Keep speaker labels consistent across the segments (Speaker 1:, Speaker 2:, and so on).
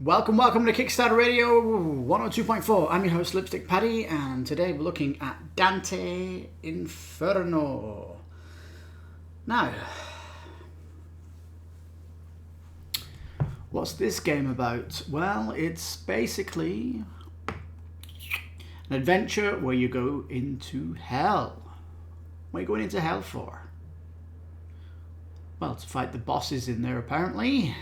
Speaker 1: Welcome to Kickstarter Radio 102.4. I'm your host, Lipstickpaddy, and today we're looking at DANTE Inferno. Now, what's this game about? Well, it's basically an adventure where you go into hell. What are you going into hell for? Well, to fight the bosses in there, apparently.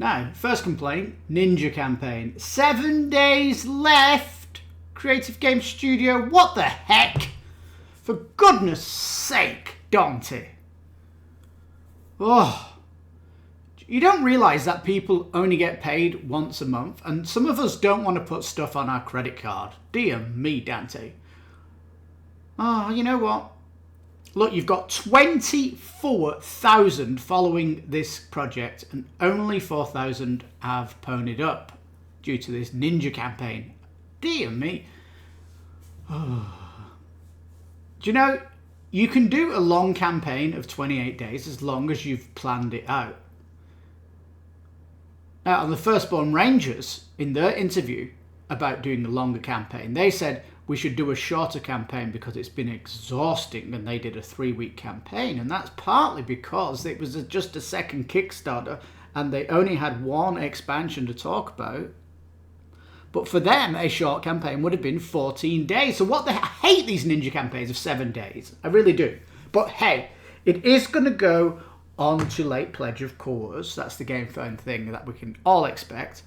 Speaker 1: Now, first complaint, Ninja Campaign. 7 days left! Creative Game Studio, what the heck? For goodness sake, DANTE. Oh. You don't realise that people only get paid once a month, and some of us don't want to put stuff on our credit card. Dear me, DANTE. Oh, you know what? Look, you've got 24,000 following this project, and only 4,000 have ponied up due to this Ninja Campaign. Dear me. Oh. Do you know, you can do a long campaign of 28 days as long as you've planned it out. Now, on the Firstborn Rangers, in their interview about doing a longer campaign, they said we should do a shorter campaign because it's been exhausting, and they did a 3-week campaign, and that's partly because it was just a second Kickstarter and they only had one expansion to talk about. But for them, a short campaign would have been 14 days. So I hate these Ninja campaigns of 7 days. I really do. But hey, it is going to go on to late pledge, of course. That's the Gamefound thing that we can all expect.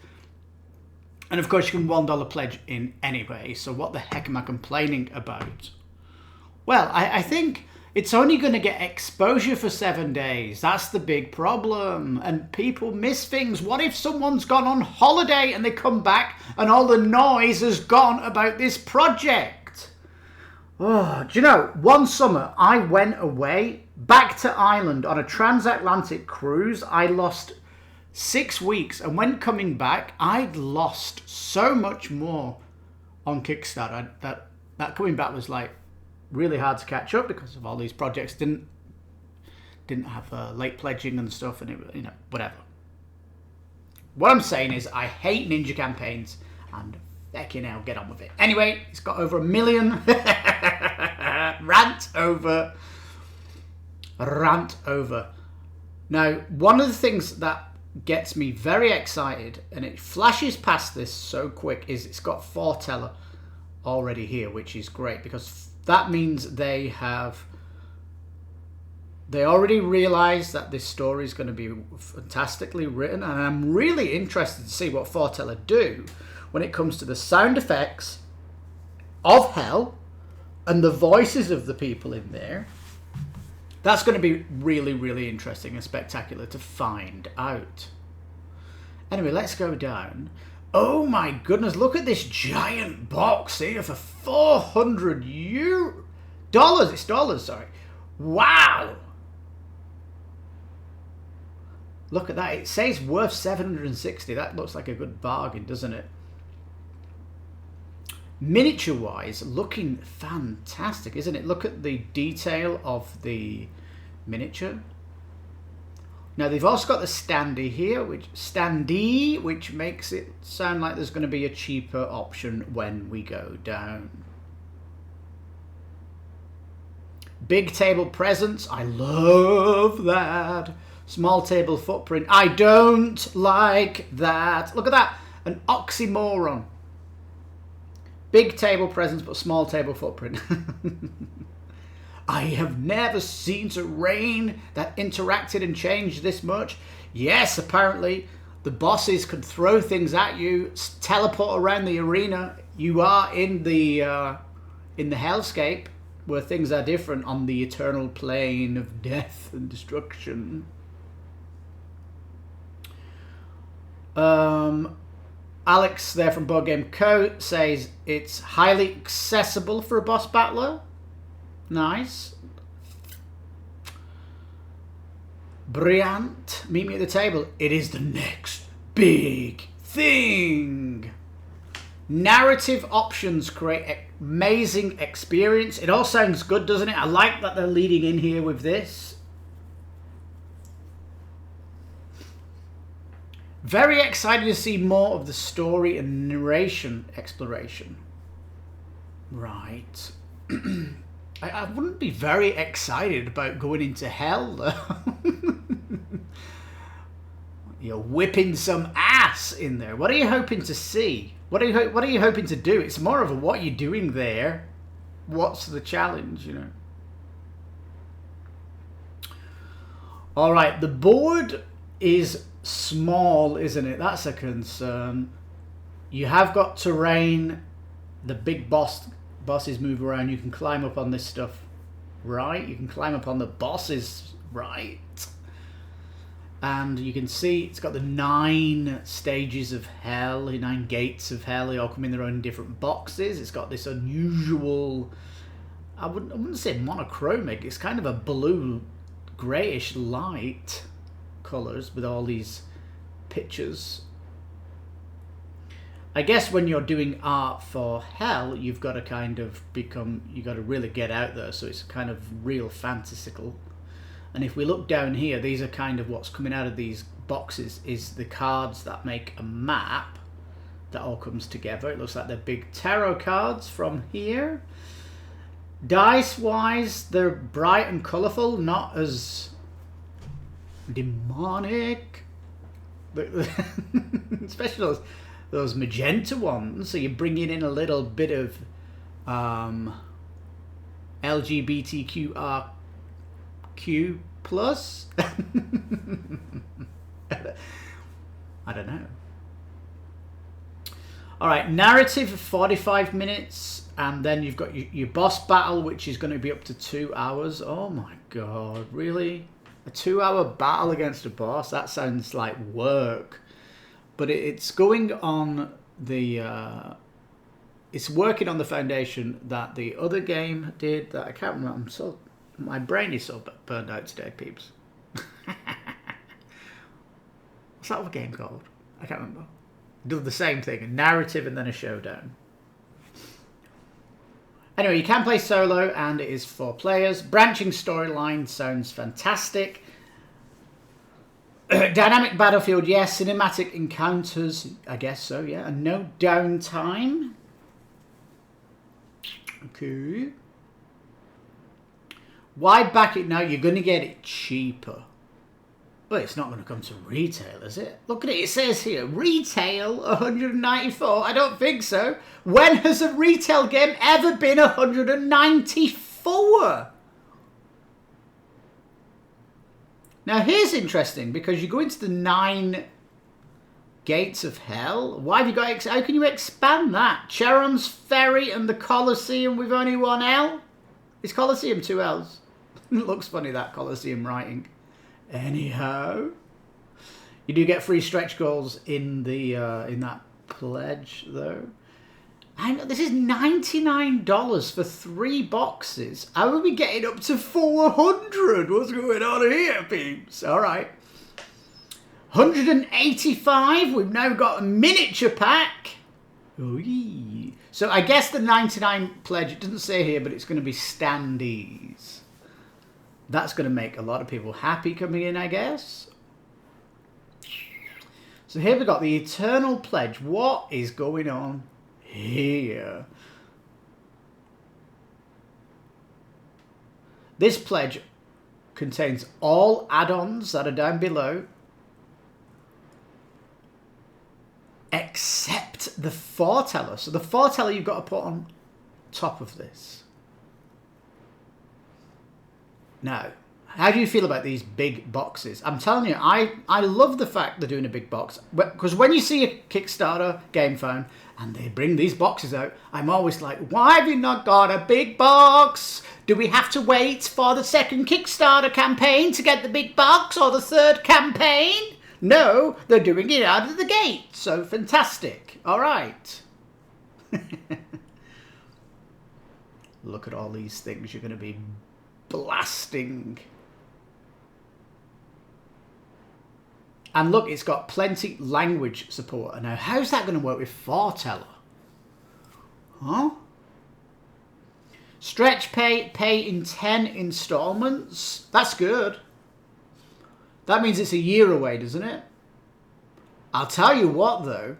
Speaker 1: And of course, you can $1 pledge in anyway, so what the heck am I complaining about? Well, I think it's only going to get exposure for 7 days. That's the big problem. And people miss things. What if someone's gone on holiday and they come back and all the noise has gone about this project? Oh, do you know, one summer I went away back to Ireland on a transatlantic cruise. I lost 6 weeks, and when coming back, I'd lost so much more on Kickstarter that coming back was like really hard to catch up because of all these projects didn't have late pledging and stuff, and it, you know, whatever. What I'm saying is I hate Ninja campaigns, and heckin' hell, get on with it. Anyway, it's got over 1 million. Rant over. Now, one of the things that gets me very excited, and it flashes past this so quick, is it's got Foreteller already here, which is great because that means they already realize that this story is going to be fantastically written, and I'm really interested to see what Foreteller do when it comes to the sound effects of hell and the voices of the people in there. That's going to be really, really interesting and spectacular to find out. Anyway, let's go down. Oh my goodness, look at this giant box here for $400. It's dollars, sorry. Wow. Look at that. It says worth $760. That looks like a good bargain, doesn't it? Miniature-wise, looking fantastic, isn't it? Look at the detail of the miniature. Now, they've also got the standee here, which makes it sound like there's going to be a cheaper option when we go down. Big table presence. I love that. Small table footprint. I don't like that. Look at that. An oxymoron. Big table presence, but small table footprint. I have never seen terrain that interacted and changed this much. Yes, apparently the bosses could throw things at you, teleport around the arena. You are in the hellscape where things are different on the eternal plane of death and destruction. Alex there from Board Game Co says it's highly accessible for a boss battler. Nice. Brilliant. Meet me at the table. It is the next big thing. Narrative options create amazing experience. It all sounds good, doesn't it? I like that they're leading in here with this. Very excited to see more of the story and narration exploration. Right. I wouldn't be very excited about going into hell, though. You're whipping some ass in there. What are you hoping to see? What are you hoping to do? It's more of a what you're doing there. What's the challenge, you know? All right, the board is small, isn't it? That's a concern. You have got terrain. The big bosses move around. You can climb up on this stuff, right? You can climb up on the bosses, right? And you can see it's got the 9 stages of hell, 9 gates of hell. They all come in their own different boxes. It's got this unusual, I wouldn't say monochromic. It's kind of a blue, greyish light colours with all these pictures. I guess when you're doing art for hell, you've got to kind of you've got to really get out there. So it's kind of real fantastical. And if we look down here, these are kind of what's coming out of these boxes is the cards that make a map that all comes together. It looks like they're big tarot cards from here. Dice-wise, they're bright and colourful, not as demonic. Especially those magenta ones. So you're bringing in a little bit of LGBTQRQ plus. I don't know. All right, narrative 45 minutes, and then you've got your boss battle, which is going to be up to 2 hours. Oh my god, really? A 2-hour battle against a boss? That sounds like work. But it's going on the it's working on the foundation that the other game did that I can't remember. My brain is so burned out today, peeps. What's that other game called? I can't remember. Do the same thing, a narrative and then a showdown. Anyway, you can play solo and it is 4 players. Branching storyline sounds fantastic. Dynamic battlefield, yes. Cinematic encounters, I guess so, yeah. And no downtime. Okay. Why back it now? You're going to get it cheaper. But it's not going to come to retail, is it? Look at it. It says here, retail 194. I don't think so. When has a retail game ever been 194? Now, here's interesting, because you go into the 9 gates of hell. Why have you got... How can you expand that? Charon's Ferry and the Colosseum with only 1 L? Is Colosseum 2 L's? It looks funny, that Colosseum writing. Anyhow, you do get free stretch goals in the in that pledge, though. I know this is $99 for 3 boxes. How are we getting up to 400? What's going on here, peeps? All right, 185. We've now got a miniature pack. Ooh. So I guess the 99 pledge, it doesn't say here, but it's going to be standees. That's going to make a lot of people happy coming in, I guess. So here we've got the Eternal Pledge. What is going on here? This pledge contains all add-ons that are down below, except the Foreteller. So the Foreteller you've got to put on top of this. Now, how do you feel about these big boxes? I'm telling you, I love the fact they're doing a big box. Because when you see a Kickstarter Gamefound and they bring these boxes out, I'm always like, why have you not got a big box? Do we have to wait for the second Kickstarter campaign to get the big box, or the 3rd campaign? No, they're doing it out of the gate. So fantastic. All right. Look at all these things you're going to be blasting. And look, it's got plenty language support. Now, how's that going to work with Foreteller? Huh? Stretch pay in 10 installments. That's good. That means it's a year away, doesn't it? I'll tell you what, though.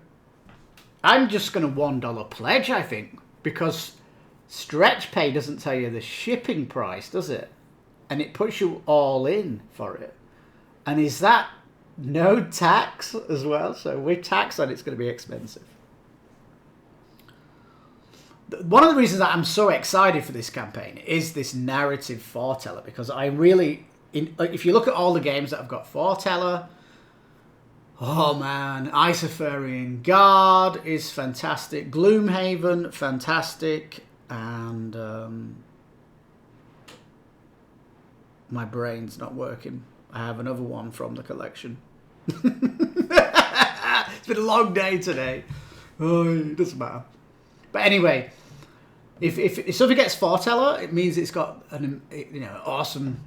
Speaker 1: I'm just going to $1 pledge, I think, because Stretch Pay doesn't tell you the shipping price, does it? And it puts you all in for it. And is that no tax as well? So with tax on, it's going to be expensive. One of the reasons that I'm so excited for this campaign is this narrative Foreteller, because I really, if you look at all the games that have got Foreteller, oh man, Isofarian Guard is fantastic, Gloomhaven, fantastic, and my brain's not working. I have another one from the collection. It's been a long day today. Oh, it doesn't matter. But anyway, if something gets Foreteller, it means it's got an awesome.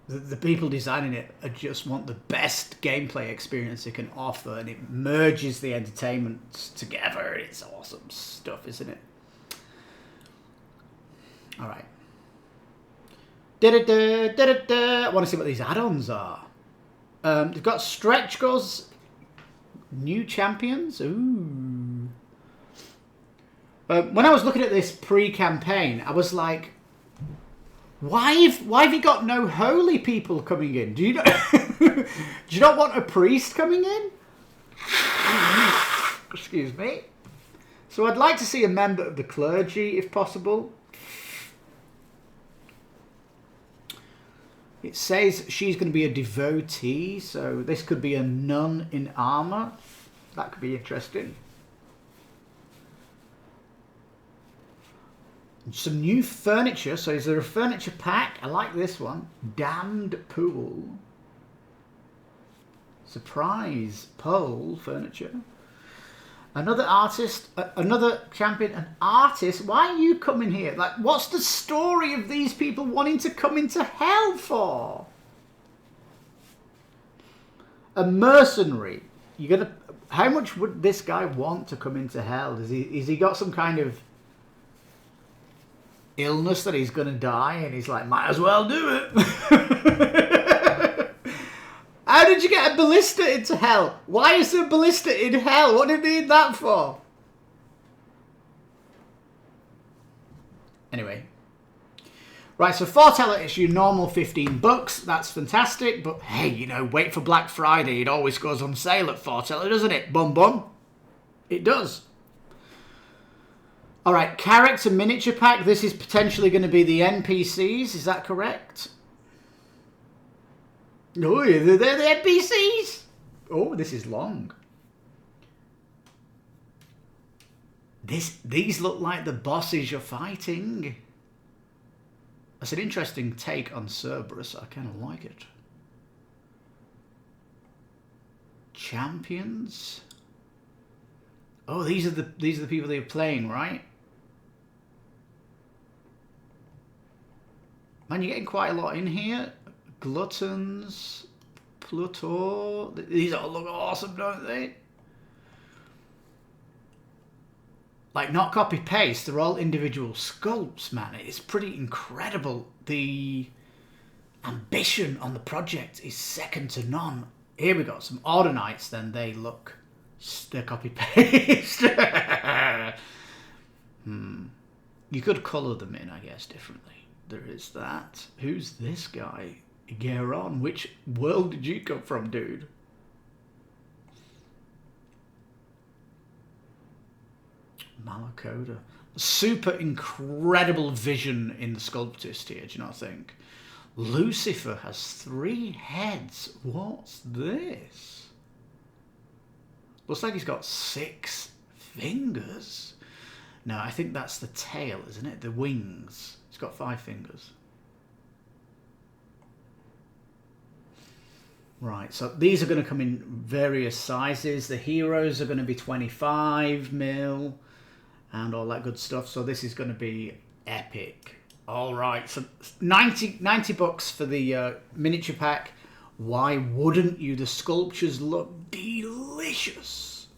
Speaker 1: The people designing it just want the best gameplay experience it can offer, and it merges the entertainment together. It's awesome stuff, isn't it? All right. I want to see what these add-ons are. They've got stretch goals, new champions. Ooh. When I was looking at this pre-campaign, I was like, why have you got no holy people coming in? Do you not, do you not want a priest coming in? Excuse me. So I'd like to see a member of the clergy, if possible. It says she's going to be a devotee, so this could be a nun in armor. That could be interesting. Some new furniture. So is there a furniture pack? I like this one. Damned pool. Surprise pole furniture. Another artist, another champion, an artist. Why are you coming here? Like, what's the story of these people wanting to come into hell for? A mercenary. You're gonna. How much would this guy want to come into hell? Is he got some kind of illness that he's gonna die, and he's like, might as well do it. How did you get a ballista into hell? Why is there a ballista in hell? What do you need that for? Anyway. Right, so Foreteller, it's your normal $15. That's fantastic. But hey, you know, wait for Black Friday. It always goes on sale at Foreteller, doesn't it? Bum bum. It does. All right, character miniature pack. This is potentially going to be the NPCs. Is that correct? Oh, they're the NPCs. Oh, this is long. These look like the bosses you're fighting. That's an interesting take on Cerberus. I kind of like it. Champions. Oh, these are the people they're playing, right? Man, you're getting quite a lot in here. Gluttons, Pluto. These all look awesome, don't they? Like, not copy paste, they're all individual sculpts, man. It's pretty incredible. The ambition on the project is second to none. Here we got some Ordinites, then they're copy paste. You could colour them in, I guess, differently. There is that. Who's this guy? Geron, which world did you come from, dude? Malakoda. Super incredible vision in the sculptist here, do you not think? Lucifer has 3 heads. What's this? Looks like he's got 6 fingers. No, I think that's the tail, isn't it? The wings. He's got 5 fingers. Right, so these are going to come in various sizes. The heroes are going to be 25 mil and all that good stuff. So this is going to be epic. All right, so 90 bucks for the miniature pack. Why wouldn't you? The sculptures look delicious.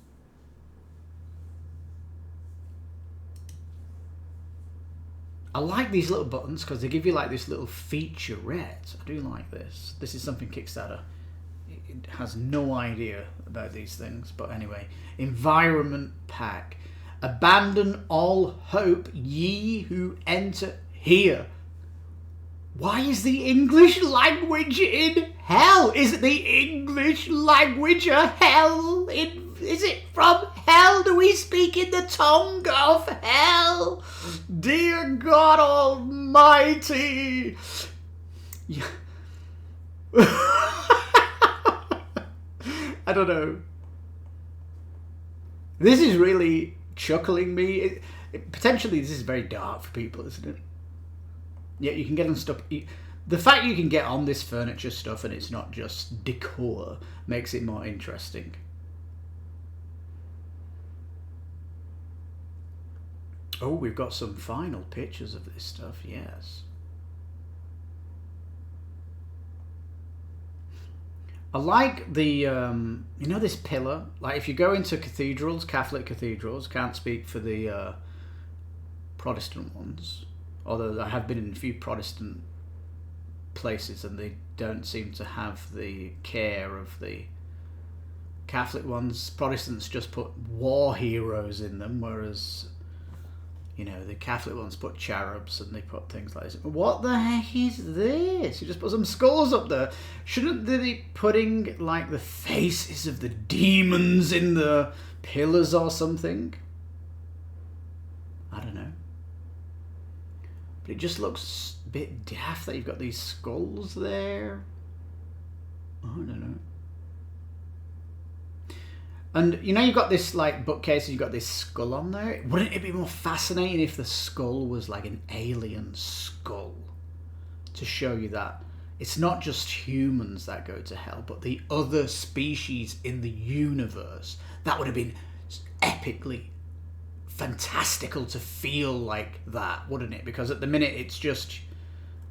Speaker 1: I like these little buttons because they give you like this little featurette. I do like this. This is something Kickstarter. has no idea about these things. But anyway, environment pack. Abandon all hope, ye who enter here. Why is the English language in hell? Is the English language a hell? Is it from hell? Do we speak in the tongue of hell? Dear God Almighty. Yeah. I don't know. This is really chuckling me. Potentially this is very dark for people, isn't it? Yeah, you can get on stuff. The fact you can get on this furniture stuff and it's not just decor makes it more interesting. Oh, we've got some final pictures of this stuff, yes. I like the, you know, this pillar? Like if you go into cathedrals, Catholic cathedrals, can't speak for the Protestant ones, although I have been in a few Protestant places and they don't seem to have the care of the Catholic ones. Protestants just put war heroes in them, whereas, you know, the Catholic ones put cherubs and they put things like this. What the heck is this? You just put some skulls up there. Shouldn't they be putting like the faces of the demons in the pillars or something? I don't know. But it just looks a bit daft that you've got these skulls there. I don't know. And you know, you've got this like bookcase, you've got this skull on there. Wouldn't it be more fascinating if the skull was like an alien skull? To show you that it's not just humans that go to hell, but the other species in the universe. That would have been epically fantastical to feel like that, wouldn't it? Because at the minute it's just,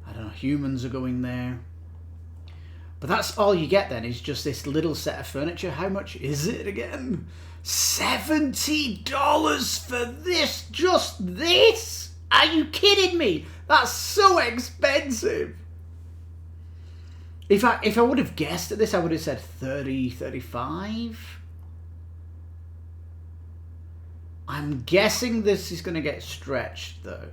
Speaker 1: I don't know, humans are going there. But that's all you get then, is just this little set of furniture. How much is it again? $70 for this? Just this? Are you kidding me? That's so expensive. If I would have guessed at this, I would have said 30, 35. I'm guessing this is going to get stretched though.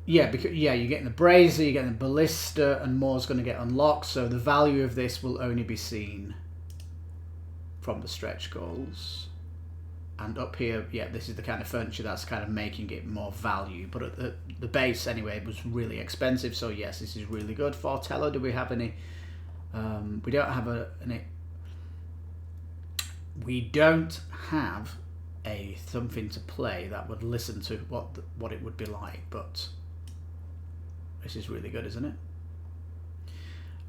Speaker 1: Yeah, because you're getting the brazier, you're getting the ballista, and more's going to get unlocked. So the value of this will only be seen from the stretch goals. And up here, yeah, this is the kind of furniture that's kind of making it more value. But at the base, anyway, it was really expensive. So yes, this is really good. Foreteller, do we have any? We don't have any. We don't have a something to play that would listen to what it would be like, but. This is really good, isn't it?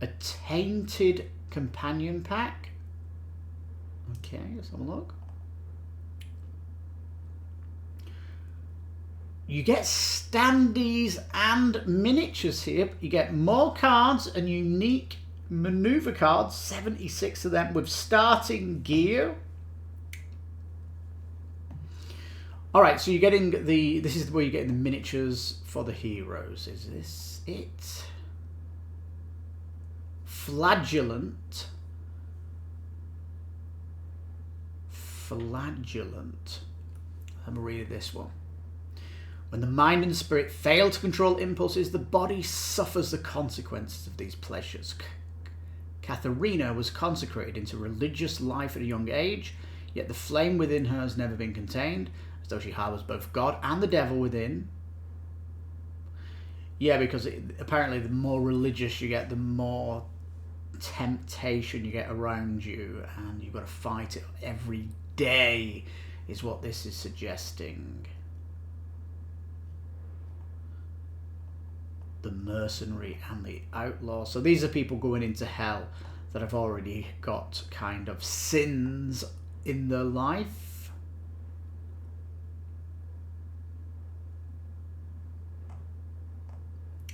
Speaker 1: A tainted companion pack. Okay, let's have a look. You get standees and miniatures here. You get more cards and unique maneuver cards, 76 of them with starting gear. Alright, so you're getting this is where you're getting the miniatures for the heroes. Is this it? Flagellant. I'm reading this one. When the mind and spirit fail to control impulses, the body suffers the consequences of these pleasures. Katharina was consecrated into religious life at a young age, yet the flame within her has never been contained, as though she harbours both God and the devil within. Yeah, because apparently the more religious you get, the more temptation you get around you, and you've got to fight it every day, is what this is suggesting. The mercenary and the outlaw. So these are people going into hell that have already got kind of sins in their life.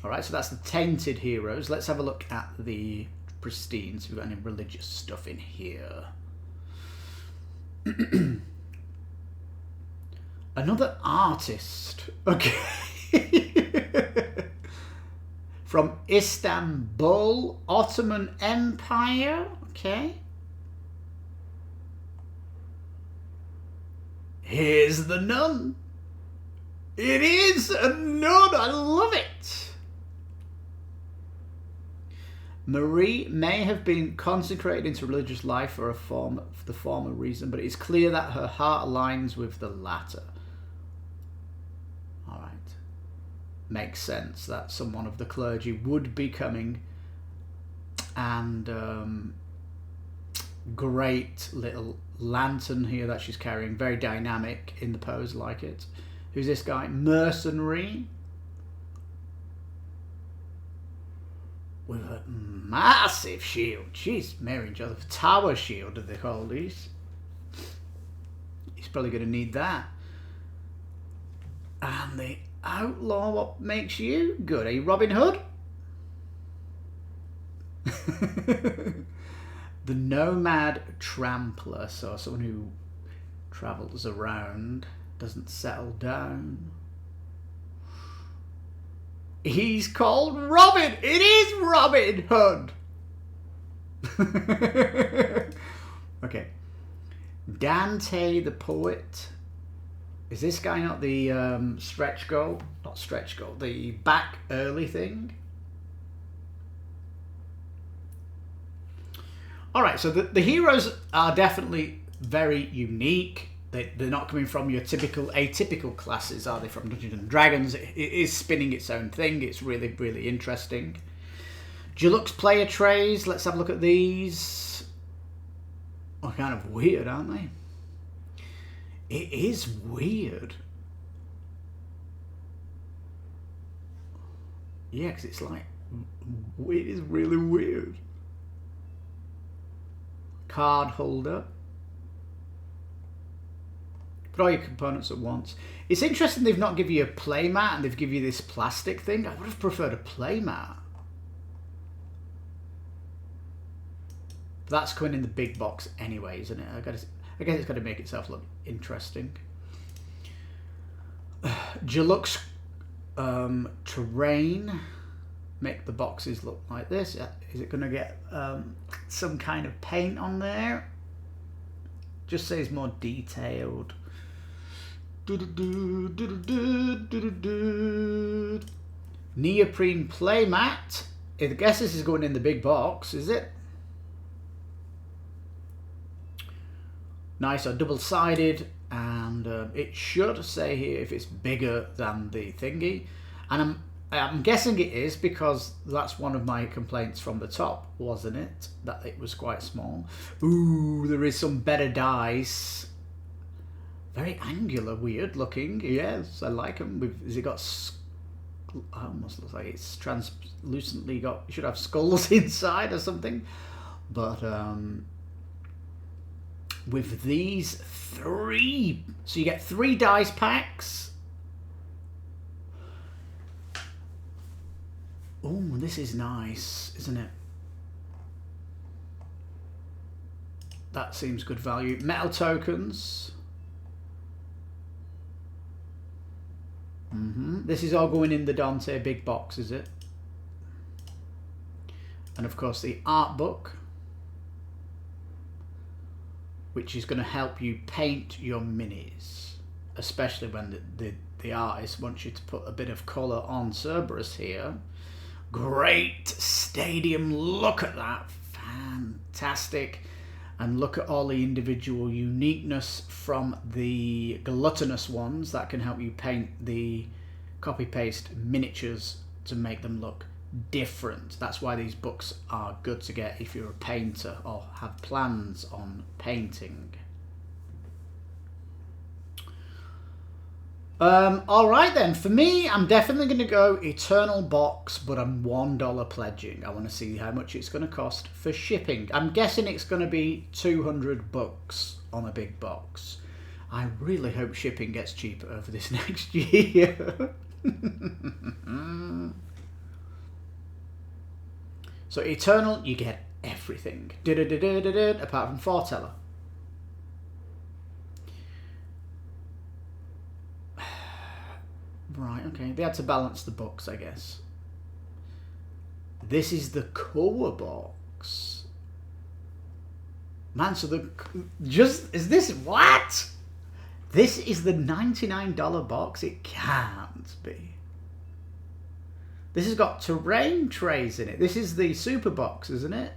Speaker 1: Alright, so that's the tainted heroes. Let's have a look at the pristine. So we've got any religious stuff in here. Another artist. Okay. From Istanbul, Ottoman Empire. Okay. Here's the nun. It is a nun. I love it. Marie may have been consecrated into religious life for the former reason, but it's clear that her heart aligns with the latter. All right. Makes sense that someone of the clergy would be coming. And great little lantern here that she's carrying. Very dynamic in the pose, like it. Who's this guy? Mercenary. With a massive shield. Jeez, Mary and Joseph. Tower shield, do they call these? He's probably going to need that. And the outlaw, what makes you good? Are you Robin Hood? The nomad trampler, so someone who travels around, doesn't settle down. He's called Robin. It is Robin Hood. Okay. Dante the poet. Is this guy not the stretch goal? Not stretch goal. The back early thing. All right. So the heroes are definitely very unique. They're not coming from your typical atypical classes, are they? From Dungeons and Dragons. It is spinning its own thing. It's really, really interesting. Deluxe player trays. Let's have a look at these. Oh, kind of weird, aren't they? It is weird. Yeah, because it's like, it is really weird. Card holder. Put all your components at once. It's interesting they've not given you a playmat and they've given you this plastic thing. I would have preferred a playmat. But that's coming in the big box anyway, isn't it? I guess it's got to make itself look interesting. Deluxe terrain. Make the boxes look like this. Is it going to get some kind of paint on there? Just says more detailed. Neoprene playmat. I guess this is going in the big box, is it? Nice, so double-sided, and it should say here if it's bigger than the thingy. And I'm guessing it is, because that's one of my complaints from the top, wasn't it? That it was quite small. Ooh, there is some better dice. Very angular, weird looking. Yes, I like them. Has it got... almost looks like it's translucently got... It should have skulls inside or something. But with these 3... So you get 3 dice packs. Oh, this is nice, isn't it? That seems good value. Metal tokens. This is all going in the Dante big box, is it? And of course the art book, which is going to help you paint your minis, especially when the artist wants you to put a bit of colour on Cerberus here. Great stadium, look at that, fantastic. And look at all the individual uniqueness from the gluttonous ones that can help you paint the copy-paste miniatures to make them look different. That's why these books are good to get if you're a painter or have plans on painting. Alright then, for me, I'm definitely going to go Eternal Box, but I'm $1 pledging. I want to see how much it's going to cost for shipping. I'm guessing it's going to be $200 on a big box. I really hope shipping gets cheaper over this next year. So Eternal, you get everything. Apart from Foreteller. Right, okay. They had to balance the books, I guess. This is the core box. Man, so is this what? This is the $99 box? It can't be. This has got terrain trays in it. This is the super box, isn't it?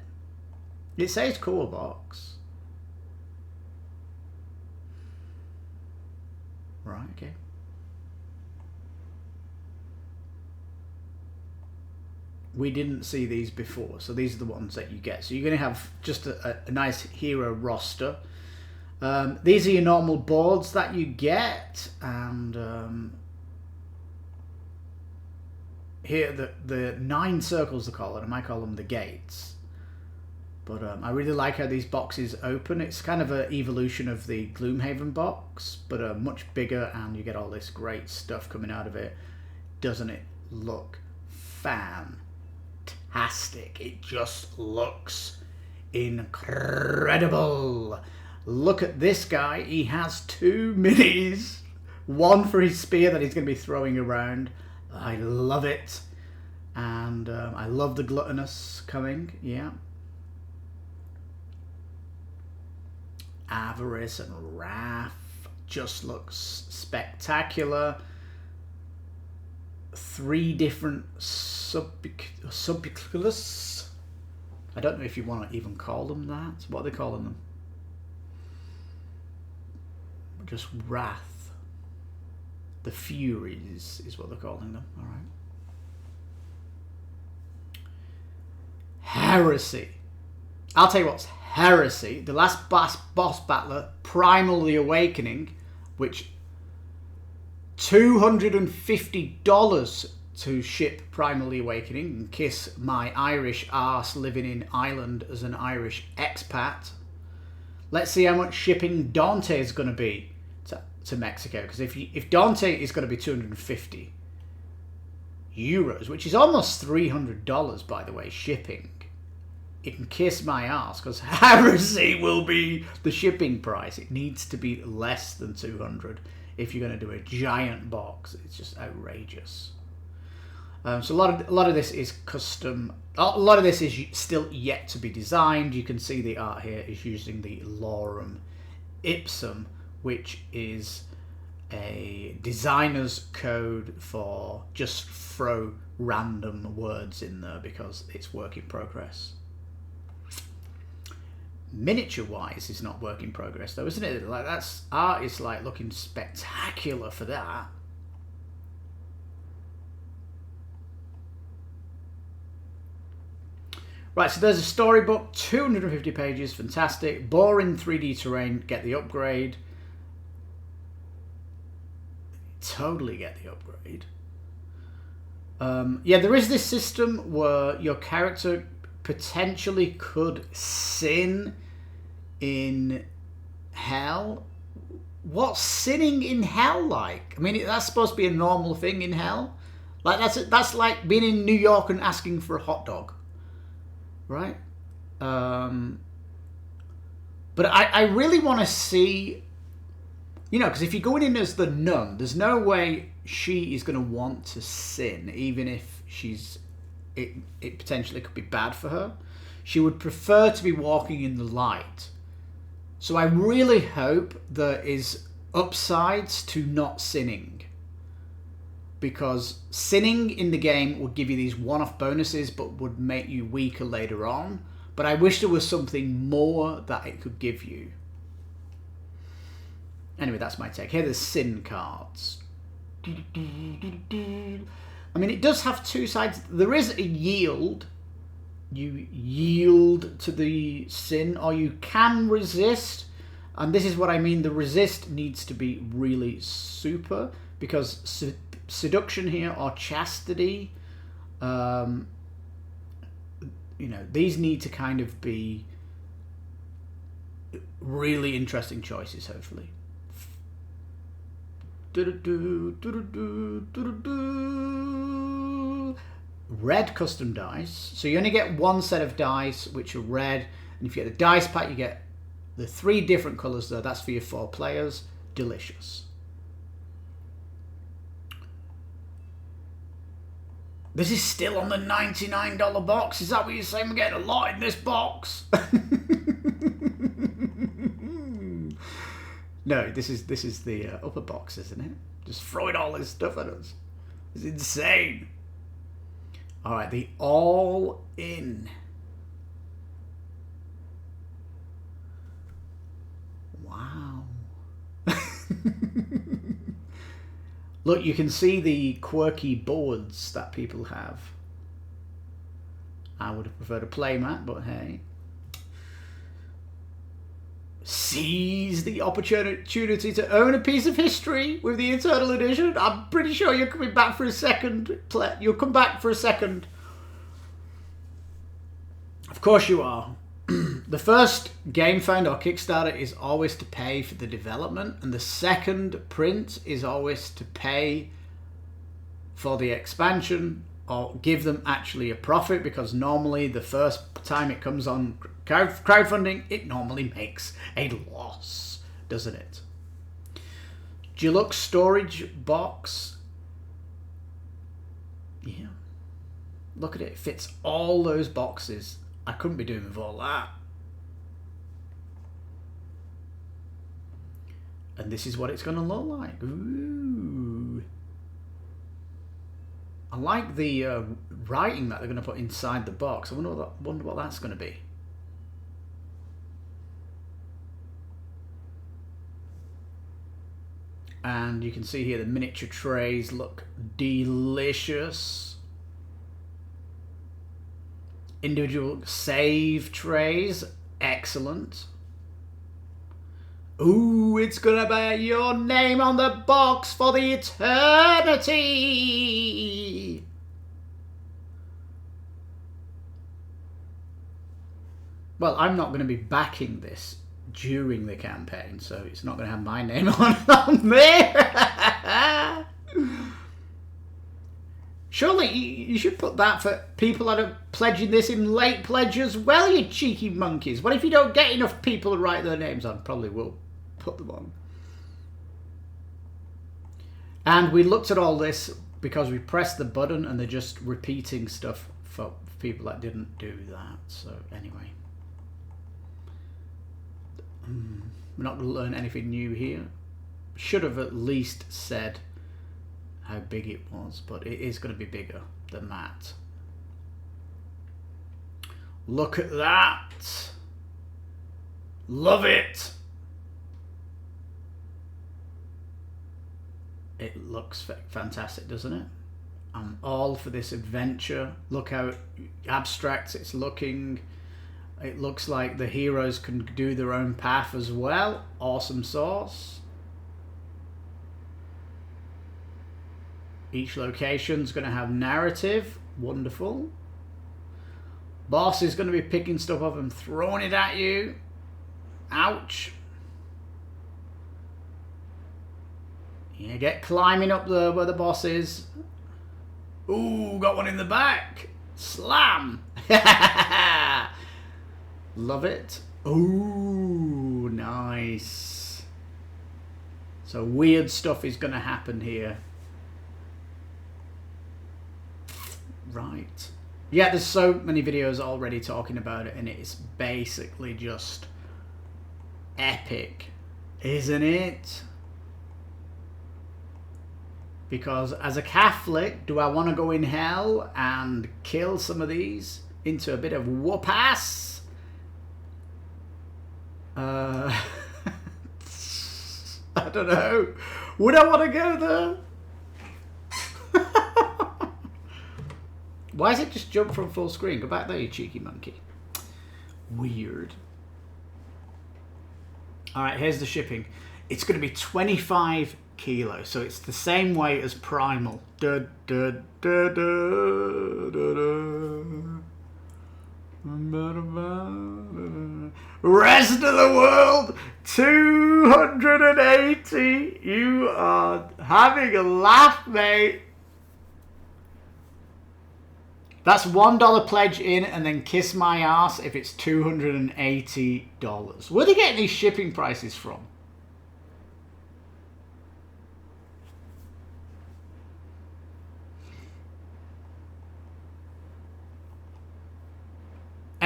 Speaker 1: It says core box. Right, okay. We didn't see these before, so these are the ones that you get. So you're going to have just a nice hero roster. These are your normal boards that you get, and here the 9 circles they call it. I might call them the gates. But I really like how these boxes open. It's kind of an evolution of the Gloomhaven box, but much bigger, and you get all this great stuff coming out of it. Doesn't it look fantastic? It just looks incredible. Look at this guy. He has 2 minis. One for his spear that he's going to be throwing around. I love it. And I love the gluttonous coming. Yeah. Avarice and Wrath just looks spectacular. 3 different subiculus. I don't know if you want to even call them that. What are they calling them? Just Wrath. The Furies is what they're calling them. All right. Heresy. I'll tell you what's Heresy. The last boss battler, Primal the Awakening, which $250 to ship Primal the Awakening, and kiss my Irish arse living in Ireland as an Irish expat. Let's see how much shipping DANTE is going to be to Mexico, because if DANTE is going to be 250 euros, which is almost $300 by the way, shipping, it can kiss my ass, because Heresy will be the shipping price. It needs to be less than 200 if you're going to do a giant box. It's just outrageous. So a lot of this is custom. A lot of this is still yet to be designed. You can see the art here is using the Lorem Ipsum, which is a designer's code for just throw random words in there because it's work in progress. Miniature wise is not work in progress though, isn't it? Like, that's art is like looking spectacular for that. Right, so there's a storybook, 250 pages, fantastic. Boring 3D terrain, get the upgrade. Totally get the upgrade. Yeah, there is this system where your character potentially could sin in hell. What's sinning in hell like? I mean, that's supposed to be a normal thing in hell. Like that's like being in New York and asking for a hot dog, right? But I really want to see, you know, because if you're going in as the nun, there's no way she is going to want to sin, even if it potentially could be bad for her. She would prefer to be walking in the light. So I really hope there is upsides to not sinning, because sinning in the game would give you these one-off bonuses but would make you weaker later on. But I wish there was something more that it could give you. Anyway, that's my take. Here are the sin cards. I mean, it does have 2 sides. There is a yield. You yield to the sin, or you can resist. And this is what I mean. The resist needs to be really super, because seduction here or chastity, you know, these need to kind of be really interesting choices, hopefully. Red custom dice. So you only get 1 set of dice which are red, and if you get the dice pack you get the 3 different colours there. That's for your 4 players. Delicious. This is still on the $99 box. Is that what you're saying? We're getting a lot in this box. No, this is the upper box, isn't it? Just throwing all this stuff at us. It's insane. All right, the all-in. Wow. Look, you can see the quirky boards that people have. I would have preferred a playmat, but hey. Seize the opportunity to own a piece of history with the Eternal Edition. I'm pretty sure you're coming back for a second. You'll come back for a second. Of course you are. The first Gamefound or Kickstarter is always to pay for the development, and the second print is always to pay for the expansion or give them actually a profit, because normally the first time it comes on crowdfunding, it normally makes a loss, doesn't it? Deluxe storage box. Yeah. Look at it. It fits all those boxes. I couldn't be doing with all that. And this is what it's going to look like. Ooh. I like the writing that they're going to put inside the box. I wonder what that's going to be. And you can see here the miniature trays look delicious. Individual save trays, excellent. Ooh, it's gonna be your name on the box for the eternity. Well, I'm not going to be backing this during the campaign, so it's not going to have my name on there. Surely you should put that for people that are pledging this in late pledge as well, you cheeky monkeys. What if you don't get enough people to write their names on? Probably will put them on. And we looked at all this because we pressed the button and they're just repeating stuff for people that didn't do that. So anyway. We're not going to learn anything new here. Should have at least said how big it was, but it is going to be bigger than that. Look at that. Love it. It looks fantastic, doesn't it? I'm all for this adventure. Look how abstract it's looking. It looks like the heroes can do their own path as well. Awesome sauce. Each location's going to have narrative. Wonderful. Boss is going to be picking stuff up and throwing it at you. Ouch. Yeah, get climbing up there where the boss is. Ooh, got one in the back. Slam. Love it. Ooh, nice. So weird stuff is going to happen here. Right. Yeah, there's so many videos already talking about it, and it's basically just epic, isn't it? Because as a Catholic, do I want to go in hell and kill some of these into a bit of whoop-ass? I don't know. Would I want to go there? Why is it just jump from full screen? Go back there, you cheeky monkey. Weird. Alright, here's the shipping. It's going to be 25 kilos, so it's the same weight as Primal. Rest of the world, 280. You are having a laugh, mate. That's $1 pledge in, and then kiss my ass if it's $280. Where are they getting these shipping prices from?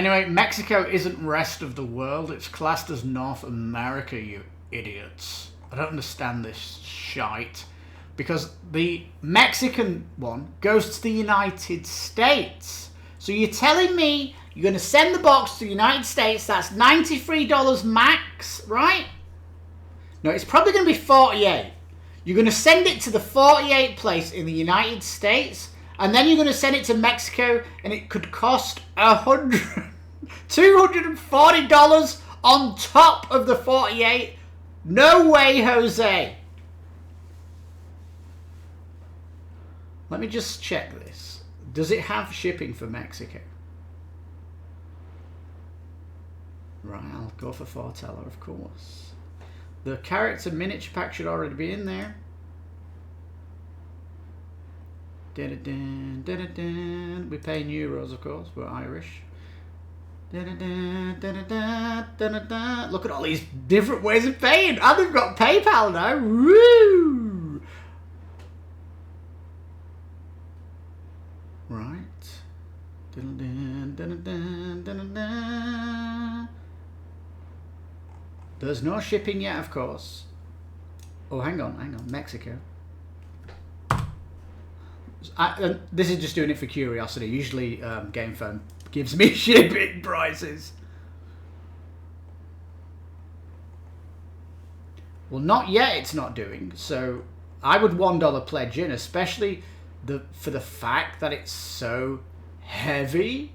Speaker 1: Anyway, Mexico isn't rest of the world. It's classed as North America, you idiots. I don't understand this shite. Because the Mexican one goes to the United States. So you're telling me you're going to send the box to the United States, that's $93 max, right? No, it's probably going to be $48. You're going to send it to the 48 place in the United States, and then you're going to send it to Mexico, and it could cost $240 on top of the 48. No way, Jose. Let me just check this. Does it have shipping for Mexico? Right, I'll go for Foreteller, of course. The character miniature pack should already be in there. Dun-dun-dun, dun-dun-dun. We pay in euros, of course. We're Irish. Dun-dun-dun, dun-dun-dun, dun-dun-dun. Look at all these different ways of paying. And they've got PayPal now. Woo! Right. Dun-dun-dun, dun-dun-dun, dun-dun-dun. There's no shipping yet, of course. Oh, hang on. Mexico. This is just doing it for curiosity. Usually Gamefound gives me shipping prices. Well, not yet it's not doing. So I would $1 pledge in, especially for the fact that it's so heavy.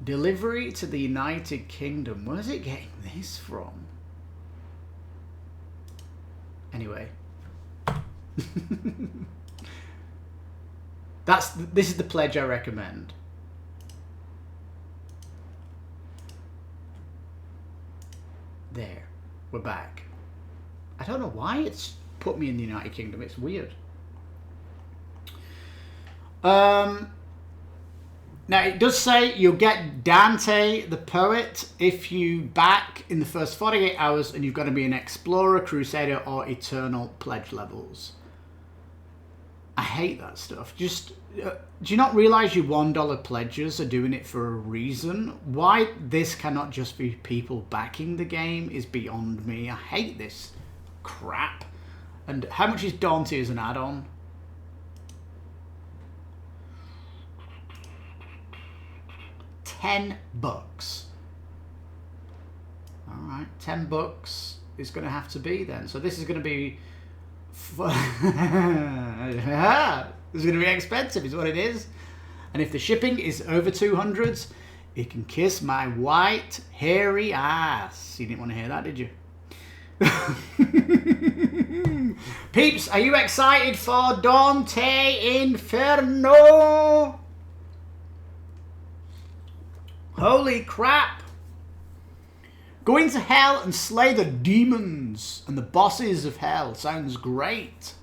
Speaker 1: Delivery to the United Kingdom. Where's it getting this from? Anyway. This is the pledge I recommend. There. We're back. I don't know why it's put me in the United Kingdom. It's weird. Now, it does say you'll get Dante the Poet if you back in the first 48 hours, and you've got to be an Explorer, Crusader, or Eternal pledge levels. I hate that stuff. Just, do you not realize your $1 pledges are doing it for a reason? Why this cannot just be people backing the game is beyond me. I hate this crap. And how much is DANTE as an add-on? $10. All right, $10 is going to have to be then. So this is going to be it's going to be expensive is what it is. And if the shipping is over 200s, it can kiss my white hairy ass. You didn't want to hear that, did you? Peeps, are you excited for DANTE Inferno? Holy crap! Go into hell and slay the demons and the bosses of hell. Sounds great.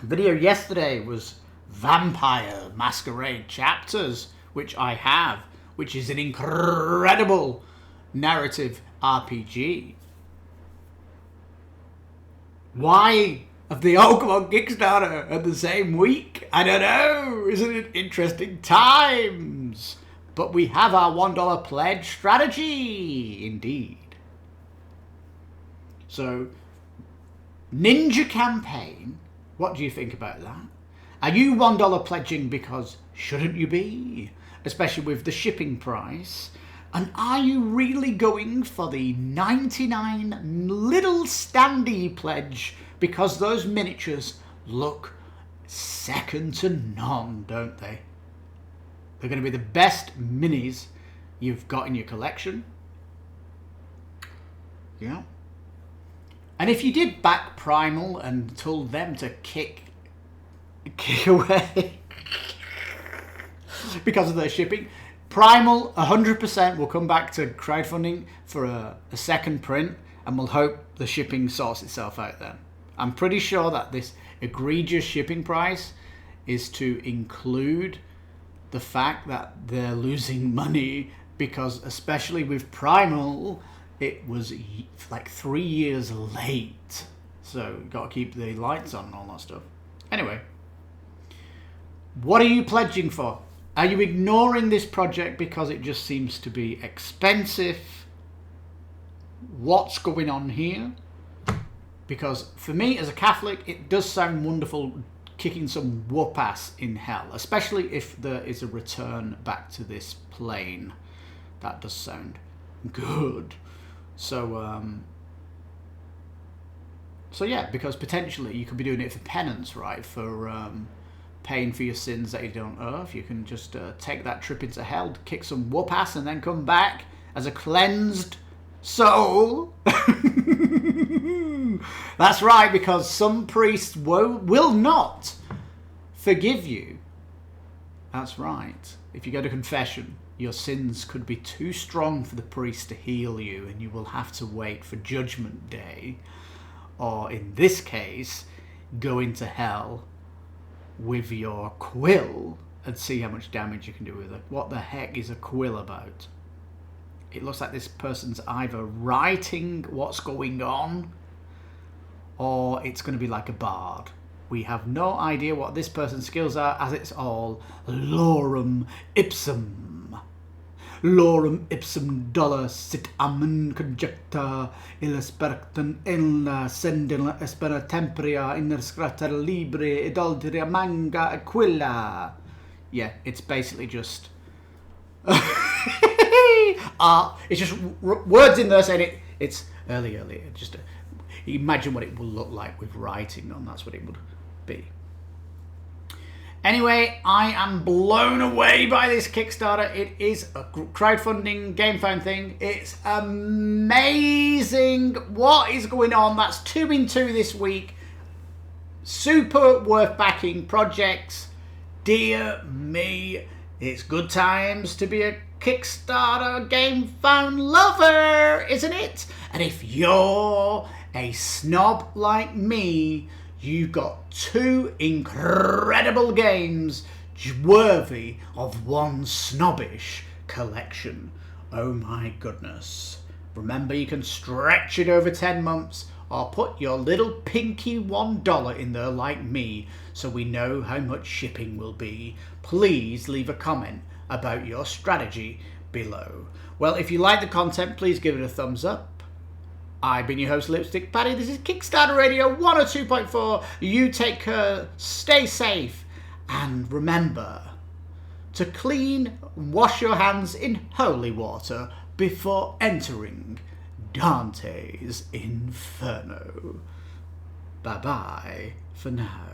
Speaker 1: Video yesterday was Vampire Masquerade Chapters, which I have, which is an incredible narrative RPG. Why have they all come on Kickstarter at the same week? I don't know. Isn't it interesting times? But we have our $1 pledge strategy, indeed. So, Ninja Campaign, what do you think about that? Are you $1 pledging because shouldn't you be? Especially with the shipping price. And are you really going for the 99 little standee pledge because those miniatures look second to none, don't they? They're going to be the best minis you've got in your collection. Yeah. And if you did back Primal and told them to kick away because of their shipping, Primal 100% will come back to crowdfunding for a second print, and we'll hope the shipping sorts itself out then. I'm pretty sure that this egregious shipping price is to include the fact that they're losing money because, especially with Primal, it was like 3 years late. So, got to keep the lights on and all that stuff. Anyway, what are you pledging for? Are you ignoring this project because it just seems to be expensive? What's going on here? Because for me as a Catholic, it does sound wonderful kicking some whoop ass in hell, especially if there is a return back to this plane. That does sound good. So yeah, because potentially you could be doing it for penance, right? For paying for your sins that you don't owe. You can just take that trip into hell, kick some whoop ass, and then come back as a cleansed soul. That's right, because some priests will not forgive you. That's right. If you go to confession, your sins could be too strong for the priest to heal you, and you will have to wait for Judgment Day. Or in this case, go into hell with your quill and see how much damage you can do with it. What the heck is a quill about? It looks like this person's either writing what's going on, or it's going to be like a bard. We have no idea what this person's skills are, as it's all lorem ipsum. Lorem ipsum dollar sit amen conjecta illa spertum illa sendilla espera tempria inner scrater libre adulteria manga aquila. Yeah, it's basically just it's just words in there saying it's early. Just imagine what it will look like with writing on. That's what it would be. Anyway, I am blown away by this Kickstarter. It is a crowdfunding Gamefound thing. It's amazing what is going on. That's 2 in 2 this week. Super worth backing projects. Dear me, it's good times to be a Kickstarter Gamefound lover, isn't it? And if you're a snob like me, you've got 2 incredible games worthy of one snobbish collection. Oh my goodness. Remember, you can stretch it over 10 months or put your little pinky $1 in there like me so we know how much shipping will be. Please leave a comment about your strategy below. Well, if you like the content, please give it a thumbs up. I've been your host, Lipstickpaddy. This is Kickstarter Radio 102.4. You take care, stay safe, and remember to clean and wash your hands in holy water before entering Dante's Inferno. Bye-bye for now.